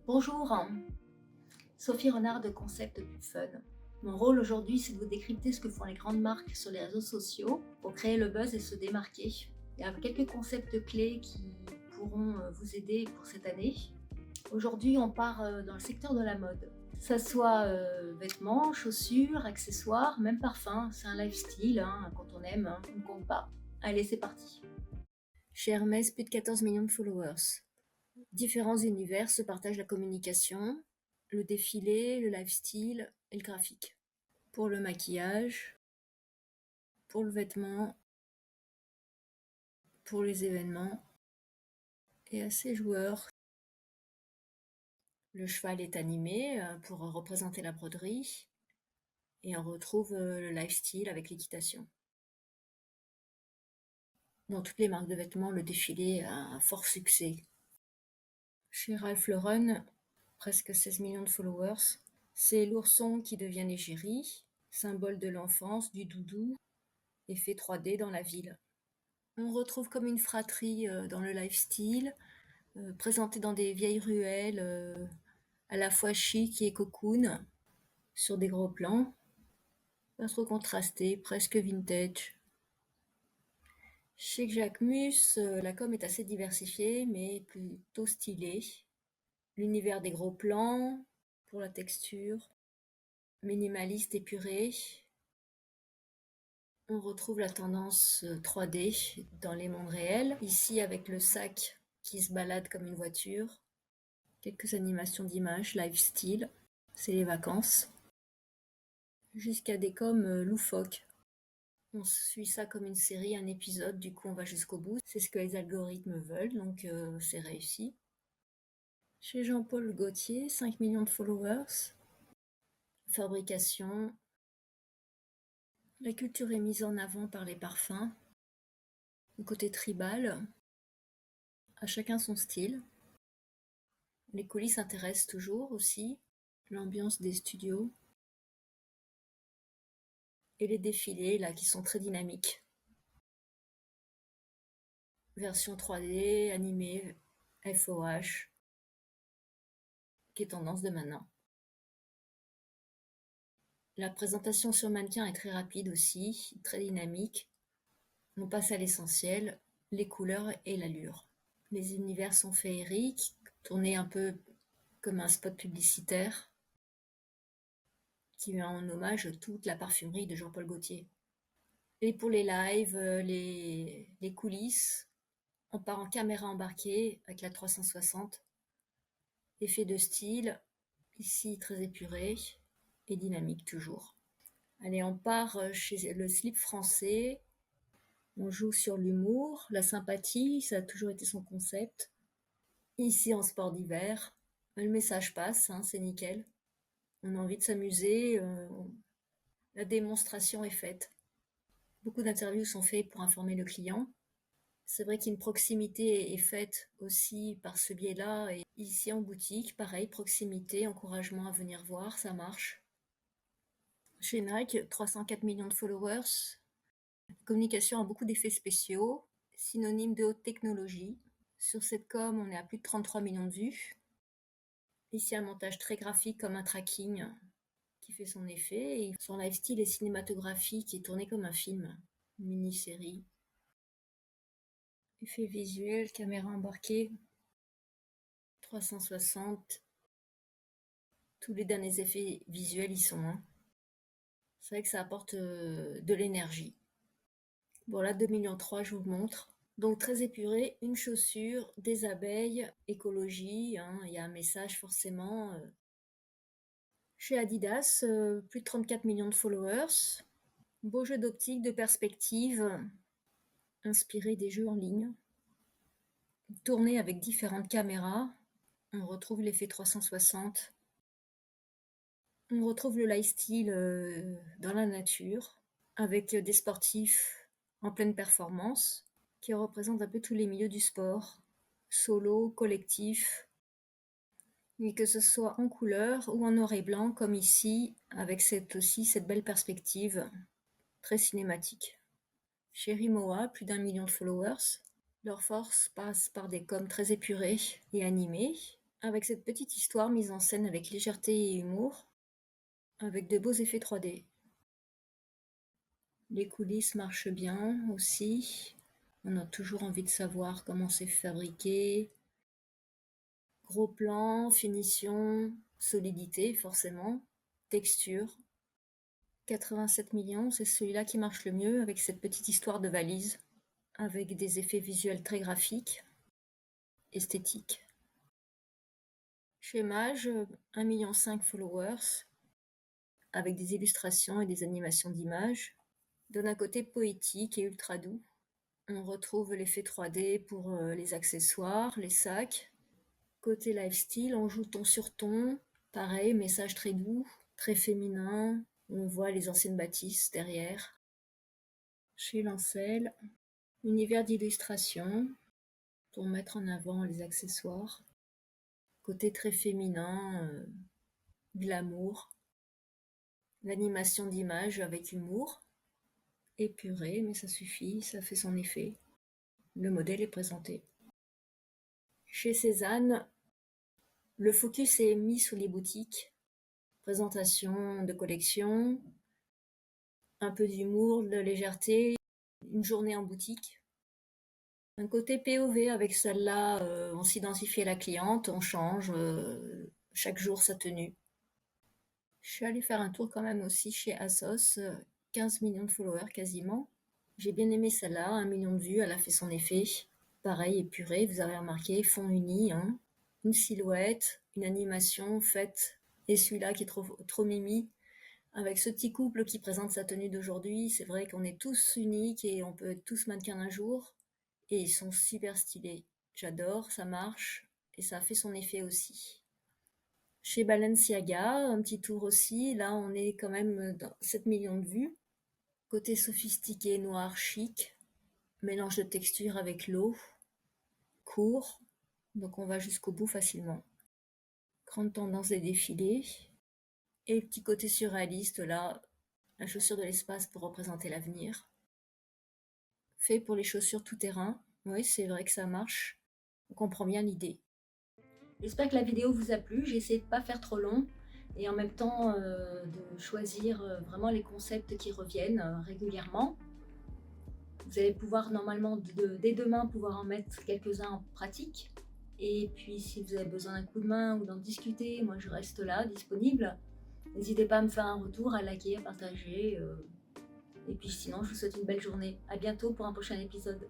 Bonjour, Sophie Renard de Concept Pub Fun. Mon rôle aujourd'hui, c'est de vous décrypter ce que font les grandes marques sur les réseaux sociaux pour créer le buzz et se démarquer. Il y a quelques concepts clés qui pourront vous aider pour cette année. Aujourd'hui, on part dans le secteur de la mode. Que ça soit vêtements, chaussures, accessoires, même parfums, c'est un lifestyle, quand on aime, on ne compte pas. Allez, c'est parti. Chez Hermès, plus de 14 millions de followers. Différents univers se partagent la communication, le défilé, le lifestyle et le graphique. Pour le maquillage, pour le vêtement, pour les événements et à ses joueurs. Le cheval est animé pour représenter la broderie et on retrouve le lifestyle avec l'équitation. Dans toutes les marques de vêtements, le défilé a un fort succès. Chez Ralph Lauren, presque 16 millions de followers. C'est l'ourson qui devient l'égérie, symbole de l'enfance, du doudou, effet 3D dans la ville. On retrouve comme une fratrie dans le lifestyle, présentée dans des vieilles ruelles, à la fois chic et cocoon, sur des gros plans, pas trop contrasté, presque vintage. Chez Jacquemus, la com est assez diversifiée, mais plutôt stylée. L'univers des gros plans, pour la texture, minimaliste épuré. On retrouve la tendance 3D dans les mondes réels, ici avec le sac qui se balade comme une voiture. Quelques animations d'images, lifestyle, c'est les vacances. Jusqu'à des coms loufoques. On suit ça comme une série, un épisode, du coup on va jusqu'au bout. C'est ce que les algorithmes veulent, donc c'est réussi. Chez Jean-Paul Gaultier, 5 millions de followers. Fabrication. La culture est mise en avant par les parfums. Le côté tribal. À chacun son style. Les coulisses intéressent toujours aussi. L'ambiance des studios. Et les défilés, là, qui sont très dynamiques. Version 3D, animée, FOH, qui est tendance de maintenant. La présentation sur mannequin est très rapide aussi, très dynamique. On passe à l'essentiel, les couleurs et l'allure. Les univers sont féeriques, tournés un peu comme un spot publicitaire, qui met en hommage toute la parfumerie de Jean-Paul Gaultier. Et pour les lives, les coulisses, on part en caméra embarquée avec la 360. Effet de style, ici très épuré et dynamique toujours. Allez, on part chez le slip français. On joue sur l'humour, la sympathie, ça a toujours été son concept. Ici en sport d'hiver, le message passe, c'est nickel. On a envie de s'amuser, la démonstration est faite. Beaucoup d'interviews sont faites pour informer le client. C'est vrai qu'une proximité est faite aussi par ce biais-là. Et ici en boutique, pareil, proximité, encouragement à venir voir, ça marche. Chez Nike, 304 millions de followers. La communication a beaucoup d'effets spéciaux, synonyme de haute technologie. Sur cette com, on est à plus de 33 millions de vues. Ici, un montage très graphique comme un tracking qui fait son effet. Et son lifestyle est cinématographique et tourné comme un film, une mini-série. Effets visuels, caméra embarquée, 360. Tous les derniers effets visuels y sont. C'est vrai que ça apporte de l'énergie. Bon, là, 2,3 millions, je vous le montre. Donc, très épuré, une chaussure, des abeilles, écologie, il y a un message forcément. Chez Adidas, plus de 34 millions de followers. Beau jeu d'optique, de perspective, inspiré des jeux en ligne. Tourné avec différentes caméras. On retrouve l'effet 360. On retrouve le lifestyle dans la nature, avec des sportifs en pleine performance, qui représentent un peu tous les milieux du sport, solo, collectif, et que ce soit en couleur ou en noir et blanc, comme ici, avec cette belle perspective très cinématique. Chez Rimowa, plus d'1 million de followers. Leur force passe par des coms très épurés et animés. avec cette petite histoire mise en scène avec légèreté et humour, avec de beaux effets 3D. Les coulisses marchent bien aussi. On a toujours envie de savoir comment c'est fabriqué. Gros plan, finition, solidité forcément, texture. 87 millions, c'est celui-là qui marche le mieux avec cette petite histoire de valise, avec des effets visuels très graphiques, esthétiques. Chez Mage, 1,5 million followers, avec des illustrations et des animations d'images, donne un côté poétique et ultra doux. On retrouve l'effet 3D pour les accessoires, les sacs. Côté lifestyle, on joue ton sur ton, pareil, message très doux, très féminin. On voit les anciennes bâtisses derrière. Chez Lancel, univers d'illustration pour mettre en avant les accessoires. Côté très féminin, glamour. L'animation d'image avec humour. Épuré, mais ça suffit, ça fait son effet. Le modèle est présenté. Chez Cézanne, le focus est mis sur les boutiques. Présentation de collection, un peu d'humour, de légèreté, une journée en boutique. Un côté POV avec celle-là, on s'identifie à la cliente, on change chaque jour sa tenue. Je suis allée faire un tour quand même aussi chez ASOS, 15 millions de followers quasiment. J'ai bien aimé celle-là, 1 million de vues, elle a fait son effet. Pareil, épuré, vous avez remarqué, fond uni, hein. Une silhouette, une animation faite, et celui-là qui est trop mimi, avec ce petit couple qui présente sa tenue d'aujourd'hui. C'est vrai qu'on est tous uniques et on peut être tous mannequins d'un jour, et ils sont super stylés. J'adore, ça marche, et ça a fait son effet aussi. Chez Balenciaga, un petit tour aussi, là on est quand même dans 7 millions de vues. Côté sophistiqué, noir, chic, mélange de texture avec l'eau, court, donc on va jusqu'au bout facilement. Grande tendance des défilés. Et le petit côté surréaliste là, la chaussure de l'espace pour représenter l'avenir. Fait pour les chaussures tout-terrain, oui c'est vrai que ça marche, on comprend bien l'idée. J'espère que la vidéo vous a plu, j'ai essayé de ne pas faire trop long et en même temps de choisir vraiment les concepts qui reviennent régulièrement. Vous allez pouvoir normalement dès demain pouvoir en mettre quelques-uns en pratique. Et puis si vous avez besoin d'un coup de main ou d'en discuter, moi je reste là, disponible. N'hésitez pas à me faire un retour, à liker, à partager. Et puis sinon, je vous souhaite une belle journée. À bientôt pour un prochain épisode.